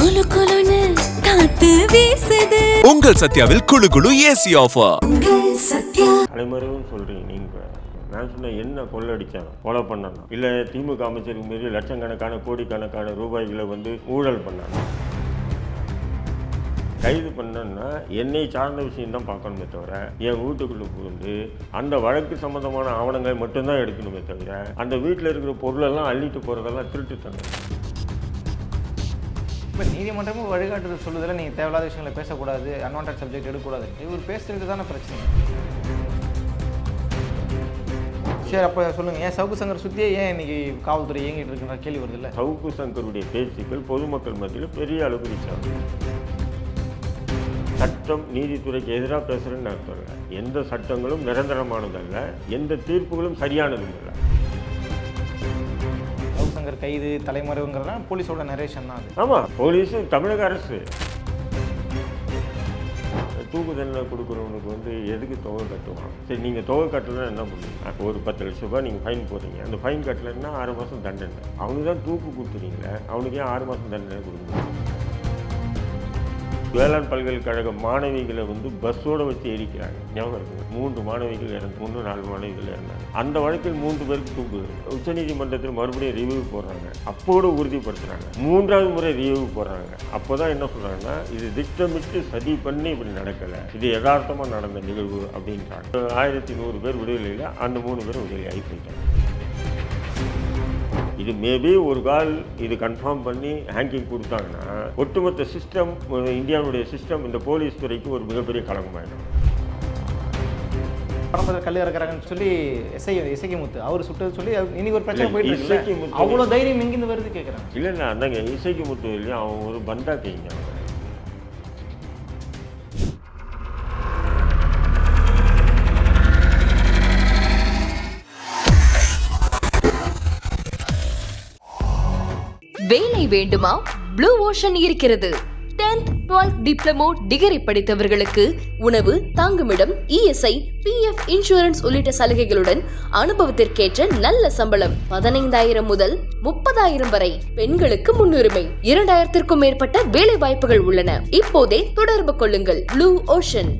குளு குளுன்னு காத்து வீசுது. உங்கள் சத்யாவில் குளு குளு ஏசி ஆஃபர். தலைமறைவும் சொல்றீங்க நீங்க. நான் சொன்னேன் என்ன கொள்ளடிச்சாங்க, கொலை பண்ணாங்க, இல்லை திமுக அமைச்சருக்கு மீறி லட்சக்கணக்கான கோடிக்கணக்கான ரூபாய்களை ஊழல் பண்ணாங்க. கைது பண்ணன்னா என்னை சார்ந்த விஷயம் தான் பார்க்கணுமே தவிர என் வீட்டுக்குள்ளே புகுந்து அந்த வழக்கு சம்மந்தமான ஆவணங்களை மட்டும்தான் எடுக்கணுமே தவிர அந்த வீட்டில் இருக்கிற பொருளெல்லாம் அள்ளிட்டு போகிறதெல்லாம் திருட்டுத்தாங்க. இப்போ நீதிமன்றமும் வழிகாட்டுதல் சொல்லுதில் நீங்கள் தேவையில்லாத விஷயங்களை பேசக்கூடாது, அன்வான்ட் சப்ஜெக்ட் எடுக்கக்கூடாது. இவர் பேசுறது தானே பிரச்சனை. சரி, அப்போ சொல்லுங்கள், ஏன் சவுக்கு சங்கர் சுற்றியே ஏன் இன்னைக்கு காவல்துறை இயங்கிட்டு இருக்குன்ற கேள்வி வருது இல்லை? சவுக்கு சங்கருடைய பேச்சுக்கள் பொதுமக்கள் மத்தியில் பெரிய அளவு ரீச்சாங்க. சட்டம் நீதித்துறைக்கு எதிராக பேசுகிறேன்னு நான் சொல்கிறேன். எந்த சட்டங்களும் நிரந்தரமானதல்ல, எந்த தீர்ப்புகளும் சரியானதும் இல்லை. சவுக்கு சங்கர் கைது தலைமறைவுங்கிறதா போலீஸோட நரேஷன் தான் அது. ஆமாம், போலீஸு தமிழக அரசு தூக்கு தண்டனை கொடுக்குறவனுக்கு எதுக்கு தொகை கட்டுவான்? சரி, நீங்கள் தொகை கட்டலாம் என்ன பண்ணுவீங்க? அப்போ ஒரு 10 லட்ச ரூபாய் நீங்கள் ஃபைன் போடுறீங்க, அந்த ஃபைன் கட்டலைன்னா 6 மாதம் தண்டனை. அவனுக்கு தான் தூக்கு கொடுத்துறீங்களே, அவனுக்கு ஏன் 6 மாதம் தண்டனை கொடுக்கணும்? வேளாண் பல்கலைக்கழக மாணவிகளை பஸ்ஸோடு வச்சு எரிக்கிறாங்க. ஞாபகம் இருக்குங்க, 3 மாணவிகள் இறந்து, 4 மாணவிகள் இறந்தாங்க. அந்த வழக்கில் 3 பேருக்கு தூக்கு. உச்சநீதிமன்றத்தில் மறுபடியும் ரிவ்யூ போடுறாங்க, அப்போடு உறுதிப்படுத்துகிறாங்க. 3வது முறை ரிவ்யூ போடுறாங்க. அப்போ தான் என்ன சொல்கிறாங்கன்னா, இது திட்டமிட்டு சதி பண்ணி இப்படி நடக்கலை, இது யதார்த்தமாக நடந்த நிகழ்வு அப்படின்றாங்க. 1100 பேர் விடுதலையில் அந்த 3 பேரும் விடுதலை ஆகி போயிட்டாங்க. இது மேபி ஒரு கால் இது கன்ஃபார்ம் பண்ணி ஹேங்கிங் கொடுத்தாங்கன்னா ஒட்டுமொத்த சிஸ்டம், இந்தியாவுடைய சிஸ்டம், இந்த போலீஸ் துறைக்கு ஒரு மிகப்பெரிய களங்கமாயிடும். பரம்பரை கல் இறக்குறாங்கன்னு சொல்லி இசைக்கு முத்து அவர் சுட்டது சொல்லி இன்னைக்கு ஒரு பிரச்சனை போயிட்டு இருக்கு. அவ்வளோ தைரியம் எங்கிருந்து வருது கேட்குறாங்க. இல்லைண்ணா, அந்தாங்க இசைக்கு முத்து இல்லையா, அவன் ஒரு பந்தா கைங்க. வேலை வேண்டுமா? ப்ளூ ஓஷன் இருக்கிறது. 10th 12th டிப்ளமோ டிகிரி படித்தவர்களுக்கு உணவு, தங்குமிடம், இஎஸ்ஐ, பிஎஃப் இன்சூரன்ஸ் உள்ளிட்ட சலுகைகளுடன் அனுபவத்திற்கேற்ற நல்ல சம்பளம் 15,000 முதல் 30,000 வரை. பெண்களுக்கு முன்னுரிமை. 2,000க்கும் மேற்பட்ட வேலை வாய்ப்புகள் உள்ளன. இப்போதே தொடர்பு கொள்ளுங்கள். Blue ocean.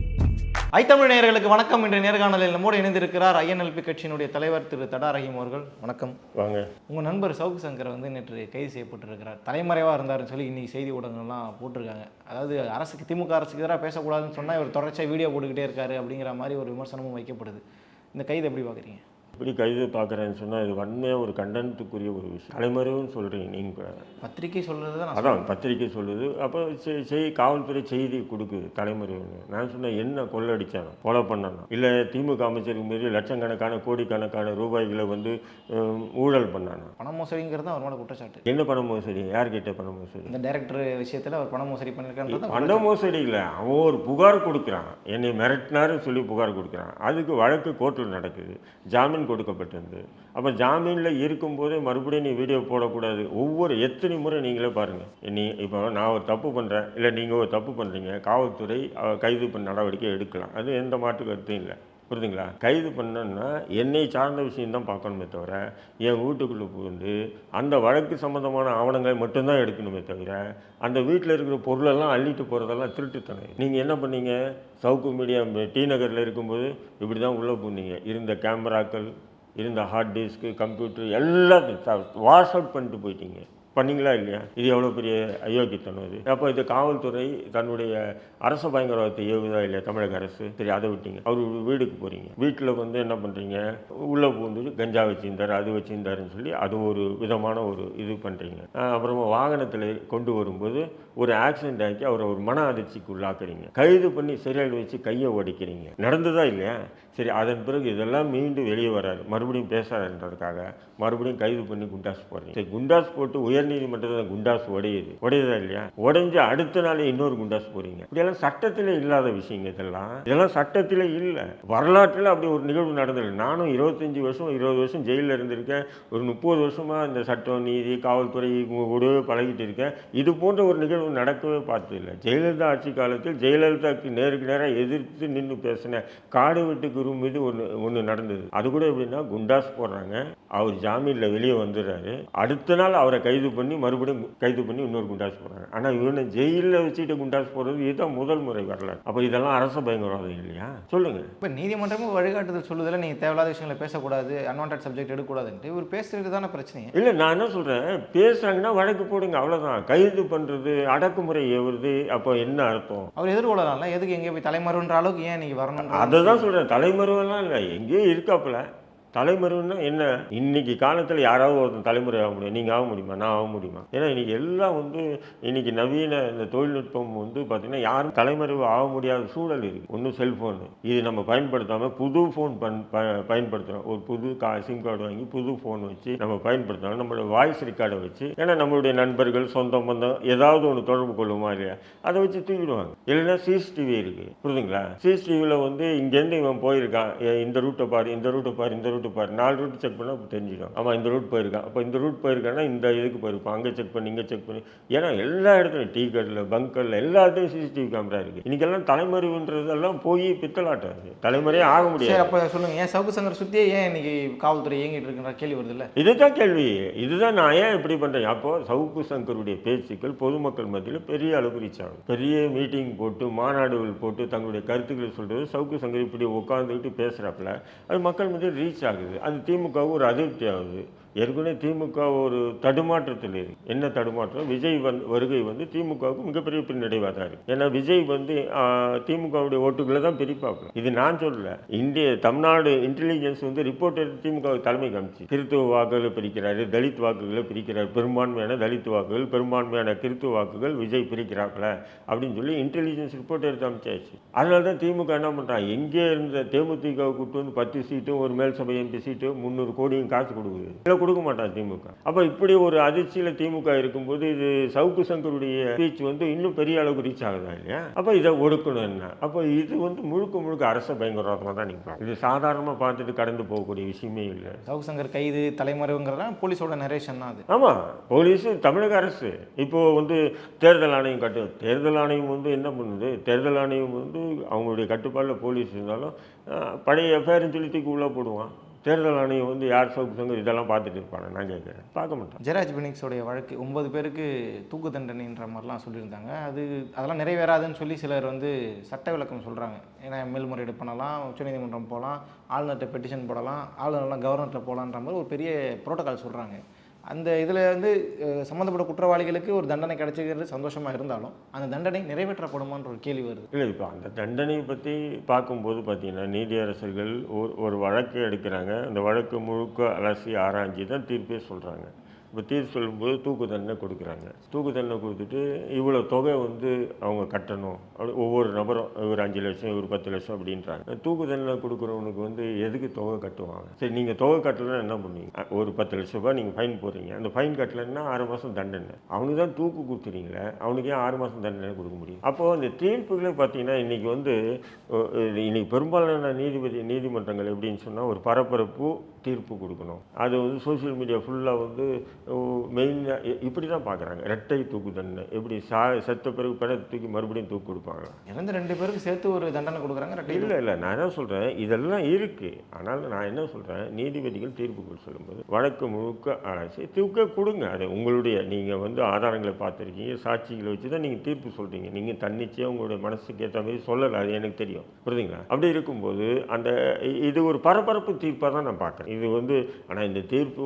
ஐத்தமிழ் நேயர்களுக்கு வணக்கம். இன்று நேர்காணலில் நம்மோடு இணைந்திருக்கிறார் ஐஎன்எல்பி கட்சியினுடைய தலைவர் திரு தடா ரஹீம் அவர்கள். வணக்கம். வாங்க. உங்கள் நண்பர் சவுக்கு சங்கர் நேற்று கைது செய்யப்பட்டிருக்கிறார். தலைமறைவாக இருந்தாருன்னு சொல்லி இன்னைக்கு செய்தி ஊடகங்கள்லாம் போட்டிருக்காங்க. அதாவது அரசுக்கு, திமுக அரசுக்கு எதிராக பேசக்கூடாதுன்னு சொன்னால் இவர் தொடர்ச்சியாக வீடியோ போட்டுக்கிட்டே இருக்காரு அப்படிங்கிற மாதிரி ஒரு விமர்சனமும் வைக்கப்படுது. இந்த கைது எப்படி பார்க்குறீங்க? இப்படி கைது பார்க்குறேன்னு சொன்னால் இது வன்மையாக ஒரு கண்டனத்துக்குரிய ஒரு விஷயம். தலைமறைவுன்னு சொல்கிறீங்க நீங்கள். பத்திரிகை சொல்கிறது தான். அதான் பத்திரிகை சொல்லுது. அப்போ காவல்துறை செய்தி கொடுக்குது தலைமறைவுன்னு. நான் சொன்னேன் என்ன கொள்ளடிச்சாங்க, கொலை பண்ணணும், இல்லை திமுக அமைச்சருக்கு மீறி லட்சக்கணக்கான கோடிக்கணக்கான ரூபாய்களை ஊழல் பண்ணாங்க. பண மோசடிங்கிறது தான் அவர் மேலே குற்றச்சாட்டு. என்ன பண மோசடி? யார்கிட்ட பண மோசடி? இந்த டைரக்டர் விஷயத்தில் அவர் பண மோசடி பண்ணியிருக்காங்க. பண மோசடி இல்லை, அவன் ஒரு புகார் கொடுக்குறான், என்னை மிரட்டினாருன்னு சொல்லி புகார் கொடுக்குறான். அதுக்கு வழக்கு கோர்ட்டில் நடக்குது, ஜாமீன் கொடுக்கப்பட்டிருந்து. அப்போ ஜாமீனில் இருக்கும்போதே மறுபடியும் நீ வீடியோ போடக்கூடாது. எத்தனை முறை நீங்களே பாருங்கள். இப்போ நான் ஒரு தப்பு பண்ணுறேன், இல்லை நீங்கள் ஒரு தப்பு பண்ணுறீங்க, காவல்துறை கைது பண்ண நடவடிக்கை எடுக்கலாம், அது எந்த மாற்று கருத்தும் இல்லை. புரியுதுங்களா? கைது பண்ணோன்னா என்னை சார்ந்த விஷயந்தான் பார்க்கணுமே தவிர என் வீட்டுக்குள்ளே புகுந்து அந்த வழக்கு சம்மந்தமான ஆவணங்களை மட்டும்தான் எடுக்கணுமே தவிர அந்த வீட்டில் இருக்கிற பொருளெல்லாம் அள்ளிட்டு போகிறதெல்லாம் திருட்டுத்தனை. நீங்கள் என்ன பண்ணீங்க? சவுக்கு மீடியா டி நகரில் இருக்கும்போது இப்படி தான் உள்ளே போனீங்க. இருந்த கேமராக்கள், இருந்த ஹார்ட் டிஸ்க்கு, கம்ப்யூட்டர் எல்லாத்தையும் வாஷ் அவுட் பண்ணிட்டு போயிட்டீங்க. பண்ணிங்களா இல்லையா? இது எவ்வளோ பெரிய அயோக்கியத்தனம் இது. அப்போ இது காவல்துறை தன்னுடைய அரச பயங்கரவாதத்தை ஏவுதா இல்லையா தமிழக அரசு? சரி, அதை விட்டீங்க. அவர் வீடுக்கு போகிறீங்க, வீட்டில் என்ன பண்ணுறீங்க? உள்ளே பூந்து கஞ்சா வச்சுருந்தார், அது வச்சுருந்தாருன்னு சொல்லி அது ஒரு விதமான ஒரு இது பண்ணுறீங்க. அப்புறமா வாகனத்தில் கொண்டு வரும்போது ஒரு ஆக்சிடென்ட் ஆக்கி அவரை ஒரு மன அதிர்ச்சிக்கு உள்ளாக்குறீங்க. கைது பண்ணி சிறையில் வச்சு கையை உடைக்கிறீங்க. நடந்ததா இல்லையா? சரி, அதன் பிறகு இதெல்லாம் மீண்டும் வெளியே வராரு, மறுபடியும் பேசாதுன்றதுக்காக மறுபடியும் கைது பண்ணி குண்டாஸ் போடுறீங்க. சரி, குண்டாஸ் போட்டு உயர்நீதிமன்றத்தில் குண்டாஸ் உடையுதா இல்லையா? உடைஞ்சு அடுத்த நாளே இன்னொரு குண்டாஸ் போறீங்க. இப்படியெல்லாம் சட்டத்தில் இல்லாத விஷயங்க. இதெல்லாம் சட்டத்தில் இல்லை. வரலாற்றில் அப்படி ஒரு நிகழ்வு நடந்தது. நானும் 25 வருஷம் 20 வருஷம் ஜெயிலில் இருந்திருக்கேன். ஒரு 30 வருஷமாக இந்த சட்டம், நீதி, காவல்துறை கூடவே பழகிட்டு இருக்கேன். இது போன்ற ஒரு நிகழ்வு நடக்கவே பார்த்ததில்லை. ஜெயலலிதா ஆட்சி காலத்தில் ஜெயலலிதாவுக்கு நேருக்கு நேராக எதிர்த்து நின்று பேசின காடு வெட்டு குரு மீது ஒன்று நடந்தது. அது கூட எப்படின்னா குண்டாஸ் போடுறாங்க, அவர் ஜாமீனில் வெளியே வந்துடுறாரு. அடுத்த நாள் அவரை கைது பண்ணி மறுபடியும் கைது பண்ணி இன்னொரு குண்டாஸ் போடுறாங்க. ஆனால் இவனை ஜெயிலில் வச்சுக்கிட்டு குண்டாஸ் போடுறது இதுதான் முதல் முறை வரல. அப்போ இதெல்லாம் அரச பயங்கரவாதம் இல்லையா? சொல்லுங்கள். இப்போ நீதிமன்றமும் வழிகாட்டுதல் சொல்லுதில்ல, நீங்கள் தேவையில்லாத விஷயங்களை பேசக்கூடாது, அன்வான்ட் சப்ஜெக்ட் எடுக்கக்கூடாதுன்ட்டு இவர் பேசுறது தானே பிரச்சனை. இல்லை, நான் என்ன சொல்கிறேன், பேசுகிறாங்கன்னா வழக்கு போடுங்க, அவ்வளோதான். கைது பண்ணுறது, அடக்குமுறை ஏவுறது, அப்போ என்ன அர்த்தம்? அவர் எதிர்கொள்ளலாம்ல, எதுக்கு எங்கேயோ போய் தலைமறைவுன்ற அளவுக்கு ஏன் நீங்கள் வரணும்? அதை தான் சொல்கிறேன். தலைமறைவெல்லாம் இல்லை, எங்கேயோ இருக்காப்புல. தலைமறைவுன்னா என்ன? இன்னைக்கு காலத்தில் யாராவது ஒருத்தன் தலைமுறை ஆக முடியும். நீங்கள் ஆக முடியுமா? நான் ஆக முடியுமா? ஏன்னா இன்றைக்கி எல்லாம் இன்றைக்கி நவீன இந்த தொழில்நுட்பம் பார்த்திங்கன்னா யாரும் தலைமறைவு ஆக முடியாத சூழல் இருக்குது. ஒன்றும் செல்ஃபோனு இது நம்ம பயன்படுத்தாமல் புது ஃபோன் பயன்படுத்துகிறோம். ஒரு புது சிம் கார்டு வாங்கி புது ஃபோன் வச்சு நம்ம பயன்படுத்துகிறோம். நம்மளோட வாய்ஸ் ரெக்கார்டை வச்சு, ஏன்னா நம்மளுடைய நண்பர்கள் சொந்த பந்தம் ஏதாவது ஒன்று தொடர்பு கொள்ளுமா இல்லையா, அதை வச்சு தூக்கிடுவாங்க. இல்லைன்னா சிசிடிவி இருக்குது, புரியுதுங்களா? சிசிடிவியில் இங்கேருந்து இவன் போயிருக்கான், இந்த ரூட்டை பாரு, இந்த ரூட்டை பாரு, இந்த ரூட் பாரு, 4 ரூட் செக் பண்ணால் தெரிஞ்சிடும். ஆமாம், இந்த ரூட் போயிருக்கான். அப்போ இந்த ரூட் போயிருக்கான்னா இந்த இதுக்கு போயிருப்பான், அங்கே செக் பண்ணி இங்கே செக் பண்ணி. ஏன்னா எல்லா இடத்துலையும் டீ கடையில், பங்கரில், எல்லாத்தையும் சிசிடிவி கேமரா இருக்குது. இன்றைக்கெல்லாம் தலைமறைவுன்றதெல்லாம் போய் பித்தலாட்டம் இருக்குது. தலைமுறையே ஆக முடியாது. அப்போ சொல்லுங்கள், ஏன் சவுக்கு சங்கர் சுற்றியே ஏன் இன்னைக்கு காவல்துறை இயங்கிட்டு இருக்குன்ற கேள்வி வருது இல்லை? இதுதான் கேள்வி. இதுதான் நான் ஏன் இப்படி பண்ணுறேன். அப்போது சவுக்கு சங்கருடைய பேச்சுக்கள் பொதுமக்கள் மத்தியில் பெரிய அளவு ரீச் ஆகும். பெரிய மீட்டிங் போட்டு, மாநாடுகள் போட்டு தங்களுடைய கருத்துக்களை சொல்கிறது. சவுக்கு சங்கர் இப்படி உட்காந்துக்கிட்டு பேசுகிறாப்புல அது மக்கள் மத்தியில் ரீச் ஆகுது. அது திமுகவும் ஒரு அதிருப்தி ஆகுது. ஏற்கனவே திமுக ஒரு தடுமாற்றத்தில் இருக்குது. என்ன தடுமாற்றம்? விஜய் வருகை திமுகவுக்கு மிகப்பெரிய பின்னடைவாக தான் இருக்குது. ஏன்னா விஜய் திமுகவுடைய ஓட்டுகளை தான் பிரிப்பாப்புல. இது நான் சொல்லல, தமிழ்நாடு இன்டெலிஜென்ஸ் ரிப்போர்ட் எடுத்து திமுக தலைமை காமிச்சு கிறித்துவ வாக்குகளை பிரிக்கிறாரு, தலித் வாக்குகளை பிரிக்கிறார், பெரும்பான்மையான தலித் வாக்குகள், பெரும்பான்மையான கிறித்துவ வாக்குகள் விஜய் பிரிக்கிறாப்புல அப்படின்னு சொல்லி இன்டெலிஜென்ஸ் ரிப்போர்ட் எடுத்து அமைச்சாச்சு. அதனால தான் திமுக என்ன பண்ணுறாங்க, எங்கே இருந்த தேமுதிகவை கூட்டு 10 சீட்டும் ஒரு மேல் சபை MP சீட்டும் 300 கோடியும் காசு கொடுக்குது. கொடுக்க மாட்டான் திமுக. அப்போ இப்படி ஒரு அதிர்ச்சியில் திமுக இருக்கும்போது இது சவுக்கு சங்கருடைய ஸ்பீச் இன்னும் பெரிய அளவுக்கு ரீச் ஆகுதா இல்லையா? அப்போ இதை ஒடுக்கணும் என்ன? அப்போ இது முழுக்க முழுக்க அரச பயங்கரவாதமாக தான் நிற்கும். இது சாதாரணமாக பார்த்துட்டு கடந்து போகக்கூடிய விஷயமே இல்லை. சவுக்கு சங்கர் கைது, தலைமறைவுங்கிறதா போலீஸோட நரேஷன் தான் அது. ஆமாம், போலீஸு தமிழக அரசு இப்போது தேர்தல் ஆணையம் தேர்தல் ஆணையம் என்ன பண்ணுது? தேர்தல் ஆணையம் அவங்களுடைய கட்டுப்பாடில் போலீஸ் இருந்தாலும் பழைய எஃப்ஐஆர்னு சொல்லி தூக்கி உள்ளே போடுவான். தேர்தல் ஆணையம் யார் சவுக்கு சங்கர் இதெல்லாம் பார்த்துட்டு இருப்பாங்க? நான் கேட்குறேன், பார்க்க மாட்டேன். ஜெயராஜ் பெனிக்ஸோடைய வழக்கு 9 பேருக்கு தூக்கு தண்டனைன்ற மாதிரிலாம் சொல்லியிருந்தாங்க. அதெல்லாம் நிறைவேறாதுன்னு சொல்லி சிலர் சட்ட விளக்கம் சொல்கிறாங்க. ஏன்னா மேல்முறையீடு பண்ணலாம், உச்சநீதிமன்றம் போகலாம், ஆளுநர்கிட்ட பெட்டிஷன் போடலாம், ஆளுநர்லாம் கவர்னர்கிட்ட போகலான்ற மாதிரி ஒரு பெரிய புரோட்டோகால் சொல்கிறாங்க. அந்த இதில் சம்மந்தப்பட்ட குற்றவாளிகளுக்கு ஒரு தண்டனை கிடைச்சிக்கிறது சந்தோஷமாக இருந்தாலும் அந்த தண்டனை நிறைவேற்றப்படுமான்ற ஒரு கேள்வி வருது. இல்லை, இப்போ அந்த தண்டனையை பற்றி பார்க்கும்போது பார்த்தீங்கன்னா நீதியரசர்கள் ஒரு வழக்கு எடுக்கிறாங்க. அந்த வழக்கு முழுக்க அலசி ஆராய்ச்சி தான் தீர்ப்பே சொல்கிறாங்க. இப்போ தீர்ப்பு சொல்லும்போது தூக்கு தண்டனை கொடுக்குறாங்க. தூக்கு தண்டனை கொடுத்துட்டு இவ்வளோ தொகை அவங்க கட்டணும். அப்படி ஒவ்வொரு நபரும் இவர் 5 லட்சம், இவர் 10 லட்சம் அப்படின்றாங்க. தூக்கு தண்டனை கொடுக்குறவனுக்கு எதுக்கு தொகை கட்டுவாங்க? சரி, நீங்கள் தொகை கட்டலைன்னா என்ன பண்ணுவீங்க? ஒரு 10 லட்ச ரூபாய் நீங்கள் ஃபைன் போடுறீங்க. அந்த ஃபைன் கட்டலைன்னா 6 மாதம் தண்டனை. அவனுக்கு தான் தூக்கு கொடுத்துறீங்களே, அவனுக்கு ஏன் 6 மாதம் தண்டனை கொடுக்க முடியும்? அப்போது அந்த தீர்ப்புகளே பார்த்தீங்கன்னா இன்றைக்கி இன்றைக்கி பெரும்பாலான நீதிமன்றங்கள் எப்படின்னு சொன்னால் ஒரு பரபரப்பு தீர்ப்பு கொடுக்கணும். அது சோசியல் மீடியா ஃபுல்லாக மெயினாக இப்படி தான் பார்க்குறாங்க. இரட்டை தூக்கு தண்டனை எப்படி செத்த பிறகு பணத்தை தூக்கி மறுபடியும் தூக்கு கொடுப்பாங்க. இறந்த 2 பேருக்கு சேர்த்து ஒரு தண்டனை கொடுக்குறாங்க. இல்லை, நான் என்ன சொல்கிறேன், இதெல்லாம் இருக்குது. ஆனால் நான் என்ன சொல்கிறேன், நீதிபதிகள் தீர்ப்புகள் சொல்லும்போது வழக்கு முழுக்க ஆராய்ச்சி தூக்க கொடுங்க. அது உங்களுடைய நீங்கள் ஆதாரங்களை பார்த்துருக்கீங்க, சாட்சிகளை வச்சு தான் நீங்கள் தீர்ப்பு சொல்கிறீங்க. நீங்கள் தன்னிச்சையாக உங்களுடைய மனசுக்கு ஏற்ற மாதிரி சொல்லலை, அது எனக்கு தெரியும், புரியுதுங்களா? அப்படி இருக்கும்போது இது ஒரு பரபரப்பு தீர்ப்பாக தான் நான் பார்க்குறேன். இது ஆனால் இந்த தீர்ப்பு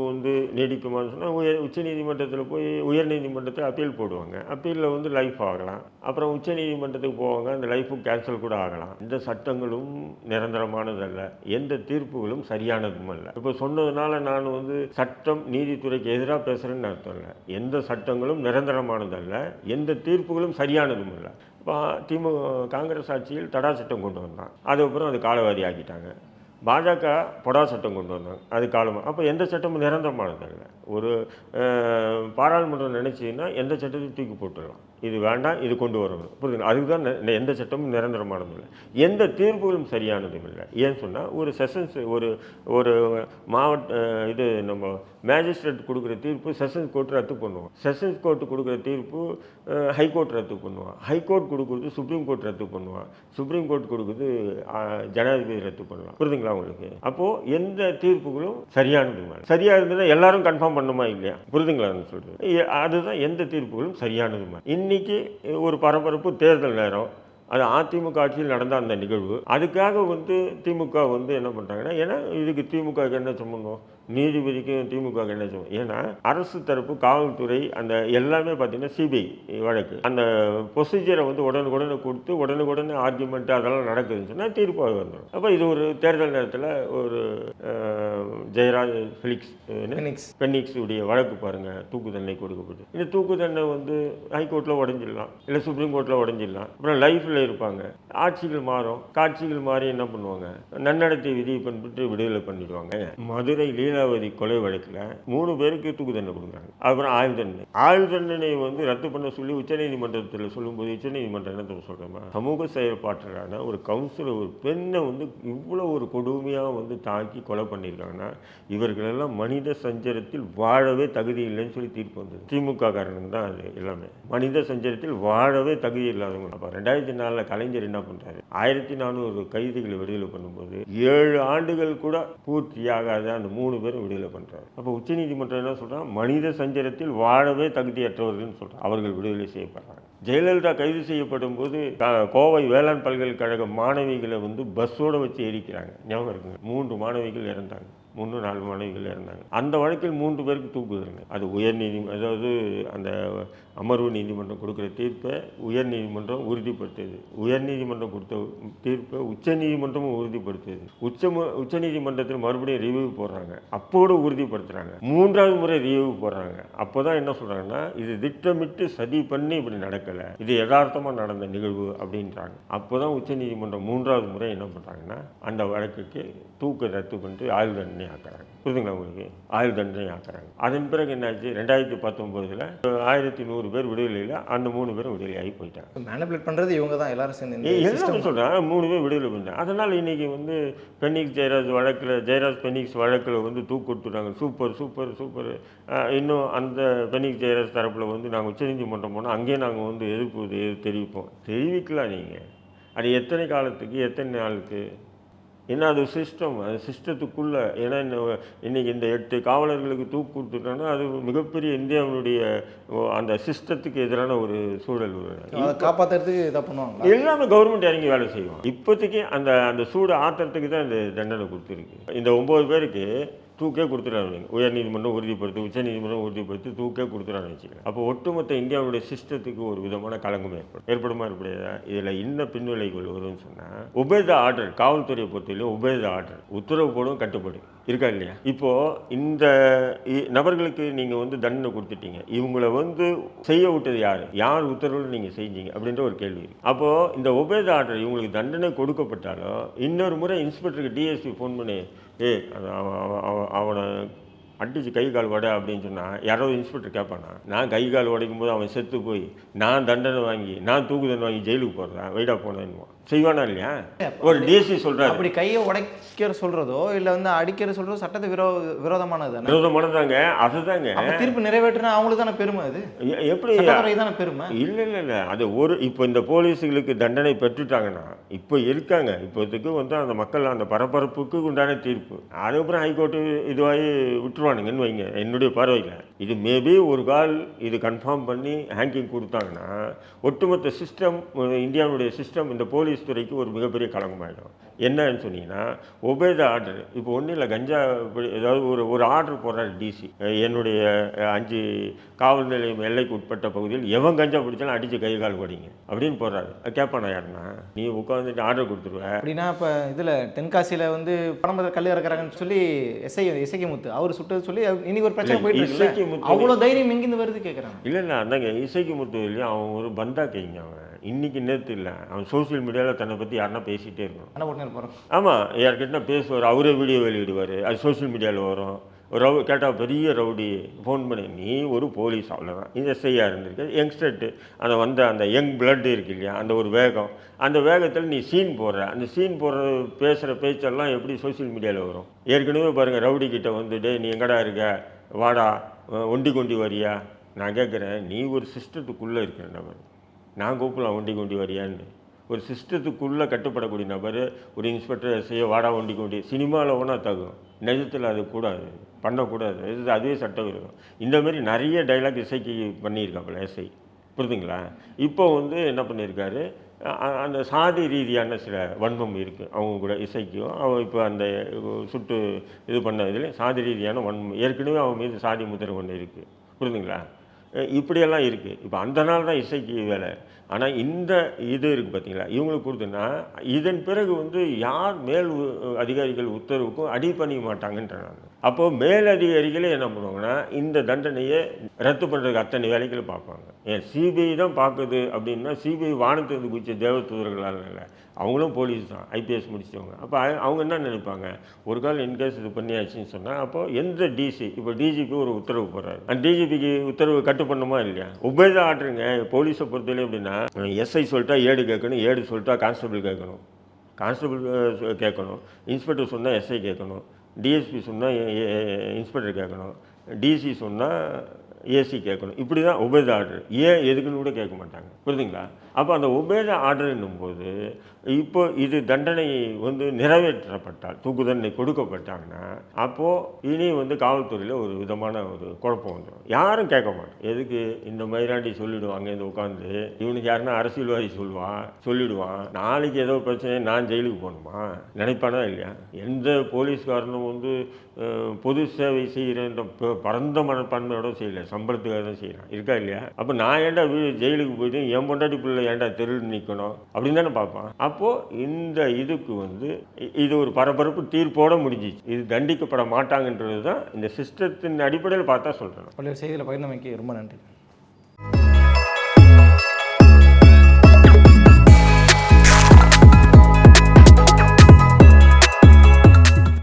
நீடிக்குமான்னு சொன்னால் உச்சநீதிமன்றத்தில் போய் உயர்நீதிமன்றத்தில் அப்பீல் போடுவாங்க. அப்பீலில் லைஃப் ஆகலாம். அப்புறம் உச்சநீதிமன்றத்துக்கு போவாங்க, அந்த லைஃபும் கேன்சல் கூட ஆகலாம். எந்த சட்டங்களும் நிரந்தரமானதல்ல, எந்த தீர்ப்புகளும் சரியானதும் அல்ல. இப்போ சொன்னதுனால நான் சட்டம் நீதித்துறைக்கு எதிராக பேசுகிறேன்னு அர்த்தம் இல்லை. எந்த சட்டங்களும் நிரந்தரமானதல்ல, எந்த தீர்ப்புகளும் சரியானதும் இல்லை. இப்போ காங்கிரஸ் ஆட்சியில் தடா சட்டம் கொண்டு வந்தான், அதுக்கப்புறம் அது காலவாதி ஆக்கிட்டாங்க. பாஜக பொடா சட்டம் கொண்டு வந்தாங்க, அது காலமாக. அப்போ எந்த சட்டமும் நிரந்தரமானதில்லை. ஒரு பாராளுமன்றம் நினச்சின்னா எந்த சட்டத்தையும் தூக்கி போட்டுடலாம். இது வேண்டாம், இது கொண்டு வரணும். புரியுதுங்களா? அதுக்கு தான் எந்த சட்டமும் நிரந்தரமானதும் இல்லை, எந்த தீர்ப்புகளும் சரியானதும் இல்லை. ஏன்னு சொன்னால் ஒரு செஷன்ஸ் ஒரு மாவட்ட இது நம்ம மேஜிஸ்ட்ரேட் கொடுக்குற தீர்ப்பு செஷன்ஸ் கோர்ட் ரத்து பண்ணுவோம், செஷன்ஸ் கோர்ட்டு கொடுக்குற தீர்ப்பு ஹைகோர்ட் ரத்து பண்ணுவான், ஹைகோர்ட் கொடுக்குறது சுப்ரீம் கோர்ட் ரத்து பண்ணுவான், சுப்ரீம் கோர்ட் கொடுக்குறது ஜனாதிபதி ரத்து பண்ணலாம். புரியுதுங்களா உங்களுக்கு? அப்போது எந்த தீர்ப்புகளும் சரியானது மாதிரி சரியாக இருந்ததுன்னா எல்லாரும் கன்ஃபார்ம் பண்ணுமா இல்லையா? புரியுதுங்களான்னு சொல்கிறது அதுதான் எந்த தீர்ப்புகளும் சரியானது மாதிரி. இன்னைக்கு ஒரு பரபரப்பு தேர்தல் நேரம், அது அதிமுக ஆட்சியில் நடந்த அந்த நிகழ்வு. அதுக்காக திமுக என்ன பண்ணுறாங்கன்னா, ஏன்னா இதுக்கு திமுக என்ன சம்பந்தம், நீதிபதிக்கும் திமுக என்ன சம்பந்தம்? ஏன்னா அரசு தரப்பு காவல்துறை அந்த எல்லாமே பார்த்தீங்கன்னா சிபிஐ வழக்கு, அந்த ப்ரொசீஜரை உடனுக்குடனே கொடுத்து உடனுக்குடனே ஆர்குமெண்ட் அதெல்லாம் நடக்குதுன்னு சொன்னால் தீர்ப்பாக வந்துடும். அப்போ இது ஒரு தேர்தல் நேரத்தில் ஒரு ஜெயராஜ் பெனிக்ஸ் உடைய வழக்கு பாருங்கள், தூக்கு தண்டனை கொடுக்கப்பட்டு. இந்த தூக்கு தண்டனை ஹைகோர்ட்டில் உடஞ்சிடலாம், இல்லை சுப்ரீம் கோர்ட்டில் உடஞ்சிடலாம். அப்புறம் லைஃப்பில் இருப்பாங்க, ஆட்சிகள் மாறும், காட்சிகள் மாறி என்ன பண்ணுவாங்க, நன்னடத்தை விதியை பண்ணிட்டு விடுதலை பண்ணிடுவாங்க. மதுரை லீலாவதி கொலை வழக்கில் 3 பேருக்கு தூக்கு தண்டனை கொடுக்குறாங்க. அப்புறம் ஆயுள் தண்டனை ரத்து பண்ண சொல்லி உச்சநீதிமன்றத்தில் சொல்லும்போது உச்சநீதிமன்றம் என்ன சொல்கிறோமா, சமூக செயற்பாட்டரான ஒரு கவுன்சிலர் ஒரு பெண்ணை இவ்வளோ ஒரு கொடுமையாக தாக்கி கொலை பண்ணியிருக்காங்கன்னா இவர்களெல்லாம் மனித சஞ்சரத்தில் வாழவே தகுதி இல்லைன்னு சொல்லி தீர்ப்பு வந்தது. திமுக காரணம் தான் அது எல்லாமே. மனித சஞ்சரத்தில் வாழவே தகுதி இல்லாதவங்க. அப்போ 2004 கலைஞர் என்ன பண்ணுறாரு, 1400 கைதிகளை விடுதலை பண்ணும்போது 7 ஆண்டுகள் கூட பூர்த்தியாகாத அந்த 3 பேரும் விடுதலை பண்ணுறாரு. அப்போ உச்சநீதிமன்றம் என்ன சொல்கிறாங்க, மனித சஞ்சரத்தில் வாழவே தகுதியற்றவர்கள்னு சொல்கிறாங்க, அவர்கள் விடுதலை செய்யப்படுறாங்க. ஜெயலலிதா கைது செய்யப்படும் போது கோவை வேளாண் பல்கலைக்கழக மாணவிகளை பஸ்ஸோடு வச்சு எரிக்கிறாங்க, ஞாபகம் இருக்குங்க. 3 மாணவிகள் இறந்தாங்க, 3-4 மாணவிகள் இருந்தாங்க. அந்த வழக்கில் 3 பேருக்கு தூக்குதுங்க. அது அதாவது அந்த அமர்வு நீதிமன்றம் கொடுக்குற தீர்ப்பை உயர்நீதிமன்றம் உறுதிப்படுத்துது, உயர்நீதிமன்றம் கொடுத்த தீர்ப்பை உச்சநீதிமன்றமும் உறுதிப்படுத்துது, உச்சநீதிமன்றத்தில் மறுபடியும் ரிவ்யூ போடுறாங்க, அப்போடு உறுதிப்படுத்துகிறாங்க, 3வது முறை ரிவ்யூ போடுறாங்க. அப்போ தான் என்ன சொல்கிறாங்கன்னா, இது திட்டமிட்டு சதி பண்ணி இப்படி நடக்கலை, இது யதார்த்தமாக நடந்த நிகழ்வு அப்படின்றாங்க. அப்போ தான் உச்சநீதிமன்றம் 3வது முறை என்ன பண்ணுறாங்கன்னா, அந்த வழக்குக்கு தூக்கு ரத்து பண்ணிட்டு ஆயுள் தண்டனை ஆக்குறாங்க. புரியுதுங்களா உங்களுக்கு? ஆயுள் தண்டனை ஆக்குறாங்க. அதன் பிறகு என்னாச்சு, 2019 1100 பேர் விடுதலையில் அந்த 3 பேரும் விடுதலையாகி போயிட்டாங்க. மேனிபுலேட் பண்ணுறது இவங்க தான், எல்லாரும் சேர்ந்து எல்லாரும் சொல்கிறாங்க 3 பேர் விடுதலை பண்ணிட்டாங்க. அதனால் இன்றைக்கி பெனிக்ஸ் ஜெயராஜ் வழக்கில் பெனிக்ஸ் வழக்கில் தூக்கு கொடுத்துட்டாங்க. Super super super. இன்னும் அந்த பெனிக்ஸ் ஜெயராஜ் தரப்பில் நாங்கள் உச்சநீதிமன்றம் போனால் அங்கேயே நாங்கள் எதிர்ப்பு தெரிவிக்கலாம். நீங்கள் அது எத்தனை காலத்துக்கு எத்தனை நாளுக்கு, ஏன்னா அது சிஸ்டம், அது சிஸ்டத்துக்குள்ளே. ஏன்னா இன்றைக்கி இந்த 8 காவலர்களுக்கு தூக்கு கொடுத்துட்டோன்னா அது மிகப்பெரிய இந்தியாவுடைய அந்த சிஸ்டத்துக்கு எதிரான ஒரு சூழல். காப்பாற்றுறதுக்கு இதை பண்ணுவாங்க, எல்லாமே கவர்மெண்ட் இறங்கி வேலை செய்வோம். இப்போதைக்கு அந்த சூடு ஆற்றுறதுக்கு தான் இந்த தண்டனை கொடுத்துருக்கு. இந்த 9 பேருக்கு தூக்கே கொடுத்துட்டாங்க. உயர்நீதிமன்றம் உறுதிப்படுத்தி உச்சநீதிமன்றம் உறுதிப்படுத்தி தூக்கே கொடுத்துட்டான்னு வச்சுக்கலாம். அப்போ ஒட்டுமொத்த இந்தியாவுடைய சிஸ்டத்துக்கு ஒரு விதமான களங்கம் ஏற்படுமா இருப்படையா? இதில் இன்னும் பின்விளைவுகள் வரும்னு சொன்னால், ஒபே த ஆர்டர், காவல்துறையை பொறுத்தவரையிலும் ஒபே த ஆர்டர், உத்தரவு போடும் கட்டுப்படும் இருக்கா இல்லையா? இப்போது இந்த நபர்களுக்கு நீங்கள் தண்டனை கொடுத்துட்டீங்க, இவங்களை செய்ய விட்டது யார் உத்தரவில் நீங்கள் செஞ்சீங்க அப்படின்ற ஒரு கேள்வி இருக்குது. அப்போது இந்த ஒபே த ஆர்டர் இவங்களுக்கு தண்டனை கொடுக்கப்பட்டாலும் இன்னொரு முறை இன்ஸ்பெக்டருக்கு டிஎஸ்பி ஃபோன் பண்ணி அவனை அடிச்சு கை கால் உடை அப்படின்னு சொன்னால் யாராவது இன்ஸ்பெக்டர் கேட்பானா? நான் கை கால் உடைக்கும் போது அவன் செத்து போய் நான் தண்டனை வாங்கி நான் தூக்கு தண்டனை வாங்கி ஜெயிலுக்கு போடுறேன், வெயிடா போனேன்னு செய்வானா இல்லையா? ஒரு டிஎஸ்சி சொல்கிறார். அப்படி கையை உடைக்கிற சொல்கிறதோ இல்லை அடிக்கிற சொல்கிறதோ சட்டத்தை விரோதமானது விரோதமானதாங்க. அதுதாங்க தீர்ப்பு நிறைவேற்றினா அவங்களுக்கு தானே பெருமை, அது எப்படி தானே பெருமை? இல்லை அது இப்போ இந்த போலீஸுகளுக்கு தண்டனை பெற்றுட்டாங்கன்னா இப்போ இருக்காங்க, இப்போதுக்கு அந்த மக்கள் அந்த பரபரப்புக்கு உண்டான தீர்ப்பு, அதுக்கப்புறம் ஹைகோர்ட்டு இதுவாகி விட்டுருவானுங்கன்னு வைங்க. என்னுடைய பார்வையில் இது மேபி ஒரு கால் இது கன்ஃபார்ம் பண்ணி ஹேங்கிங் கொடுத்தாங்கன்னா ஒட்டுமொத்த சிஸ்டம், இந்தியாவுடைய சிஸ்டம், இந்த போலீஸ் துறைக்கு ஒரு மிகப்பெரிய களங்கமாயிடும். என்னன்னு சொன்னீங்கன்னா, ஒபே த ஆர்டர். இப்போ ஒன்றும் இல்லை, கஞ்சா ஏதாவது ஒரு ஆர்டர் போடுறாரு டிசி, என்னுடைய 5 காவல் நிலையம் எல்லைக்கு உட்பட்ட பகுதியில் எவன் கஞ்சா பிடிச்சாலும் அடித்து கை கால் ஓடிங்க அப்படின்னு போடுறாரு. கேட்பானா யாருன்னா? நீ உட்காந்துட்டு ஆர்டர் கொடுத்துருவேன் அப்படின்னா. இப்போ இதில் தென்காசியில் பணம் கல் இறக்குறாங்கன்னு சொல்லி இசைக்கு முத்து அவர் சுட்டது சொல்லி இன்னைக்கு ஒரு பிரச்சனை போயிட்டு இருக்கு. அவ்வளோ தைரியம் எங்கேருந்து வருது கேட்குறாங்க. இல்லை அந்தாங்க இசைக்கு முத்து இல்லையா, அவன் ஒரு பந்தா கைங்க. அவன் இன்னைக்கு நேற்று இல்லை, அவன் சோசியல் மீடியாவில் தன்னை பற்றி யாருன்னா பேசிகிட்டே இருக்கணும். என்ன பண்ண போகிறோம்? ஆமாம், யார்கிட்ட பேசுவார், அவரே வீடியோ வெளியிடுவார், அது சோசியல் மீடியாவில் வரும். கேட்டால் பெரிய ரவுடி ஃபோன் பண்ணி நீ ஒரு போலீஸ் அவ்வளோதான் இது எஸ்ஐயாக இருந்திருக்கு யங்ஸ்டர்ட்டு அந்த யங் பிளட் இருக்கு இல்லையா அந்த ஒரு வேகம் அந்த வேகத்தில் நீ சீன் போடுற அந்த சீன் போடுற பேசுகிற பேச்செல்லாம் எப்படி சோஷியல் மீடியாவில் வரும் ஏற்கனவே பாருங்கள் ரவுடி கிட்ட வந்துட்டு நீ எங்கடா இருக்க வாடா ஒண்டி கொண்டி வரியா நான் கேட்குறேன் நீ ஒரு சிஸ்டத்துக்குள்ளே இருக்கிற நபர் நான் கூப்பிடலாம் ஒண்டி கொண்டி வரியான்னு ஒரு சிஸ்டத்துக்குள்ளே கட்டுப்படக்கூடிய நபர் ஒரு இன்ஸ்பெக்டர் எஸ்ஐயோ வாடா ஒண்டி கொண்டி சினிமாவில் ஒன்றா தகும் நிஜத்தில் அது கூடாது பண்ணக்கூடாது இது அதுவே சட்டவிரோதம் இந்தமாரி நிறைய டைலாக் இசைக்கு பண்ணியிருக்காப்புல எஸ்ஐ புரியுதுங்களா இப்போ வந்து என்ன பண்ணியிருக்காரு அந்த சாதி ரீதியான சில வன்மம் இருக்குது அவங்க கூட இசைக்கும் அவன் இப்போ அந்த சுட்டு இது பண்ண இதில் சாதி ரீதியான வன்மம் ஏற்கனவே அவன் மீது சாதி முத்திரை ஒன்று இருக்குது புரியுதுங்களா இப்படியெல்லாம் இருக்குது இப்போ அந்த நாள் தான் இசைக்கு வேலை ஆனால் இந்த இது இருக்குது பார்த்தீங்களா இவங்களுக்கு கொடுத்தோன்னா இதன் பிறகு வந்து யார் மேல் அதிகாரிகள் உத்தரவுக்கும் அடி பண்ணிக்க மாட்டாங்கன்றாங்க அப்போது மேல் அதிகாரிகளே என்ன பண்ணுவாங்கன்னா இந்த தண்டனையை ரத்து பண்ணுறதுக்கு அத்தனை வேலைகளை பார்ப்பாங்க ஏன் சிபிஐ தான் பார்க்குது அப்படின்னா சிபிஐ வானத்திலிருந்து குதிச்ச தேவதூதர்களால் இல்லை அவங்களும் போலீஸ் தான் ஐபிஎஸ் முடிச்சவங்க அப்போ அவங்க என்ன நினைப்பாங்க ஒரு கால் இன்கேஸ் இது பண்ணியாச்சுன்னு சொன்னால் அப்போது எந்த டிசி இப்போ டிஜிபி ஒரு உத்தரவு போடுறாரு அந்த டிஜிபிக்கு உத்தரவு கட்டு பண்ணுமா இல்லையா உபயோக ஆட்டுருங்க போலீஸை பொறுத்தவரை எப்படின்னா எஸ்ஐ சொல்லிட்டா ஏடு கேட்கணும் ஏடு சொல்லிட்டா கான்ஸ்டபிள் கேட்கணும் கான்ஸ்டபிள் கேட்கணும் இன்ஸ்பெக்டர் சொன்னால் எஸ்ஐ கேட்கணும் டிஎஸ்பி சொன்னால் இன்ஸ்பெக்டர் கேட்கணும் டிசி சொன்னால் ஏசி கேட்கணும் இப்படி தான் உபேத ஆர்டர் ஏன் எதுக்குன்னு கூட கேட்க மாட்டாங்க புரியுதுங்களா அப்போ அந்த உபேத ஆர்டர் என்னும்போது இப்போ இது தண்டனை வந்து நிறைவேற்றப்பட்டால் தூக்கு தண்டனை கொடுக்கப்பட்டாங்கன்னா அப்போது இனி வந்து காவல்துறையில் ஒரு விதமான ஒரு குழப்பம் வந்துடும் யாரும் கேட்க மாட்டோம் எதுக்கு இந்த மயிராண்டி சொல்லிவிடுவாங்க இந்த உட்காந்து இவனுக்கு யாருன்னா அரசியல்வாதி சொல்லிவிடுவான் நாளைக்கு ஏதோ பிரச்சனை நான் ஜெயிலுக்கு போகணுமா நினைப்பானா இல்லையா எந்த போலீஸ்காரனும் வந்து பொது சேவை செய்கிறன்ற பரந்த மனப்பான்மையோட செய்யலை சம்பளத்துக்காக தான் செய்கிறான் இருக்கா இல்லையா அப்போ நான் ஏன்டா ஜெயிலுக்கு போயிட்டு என் பொண்டாட்டி பிள்ளை ஏன்டா தெருவில் நிற்கணும் அப்படின்னு தானே பார்ப்பான் அப்போது இந்த இதுக்கு வந்து இது ஒரு பரபரப்பு தீர்ப்போட முடிஞ்சிச்சு இது தண்டிக்கப்பட மாட்டாங்கன்றது தான் இந்த சிஸ்டத்தின் அடிப்படையில் பார்த்தா சொல்கிறேன் பல்வேறு செய்தியில் பகிர்ந்தமைக்கு ரொம்ப நன்றி.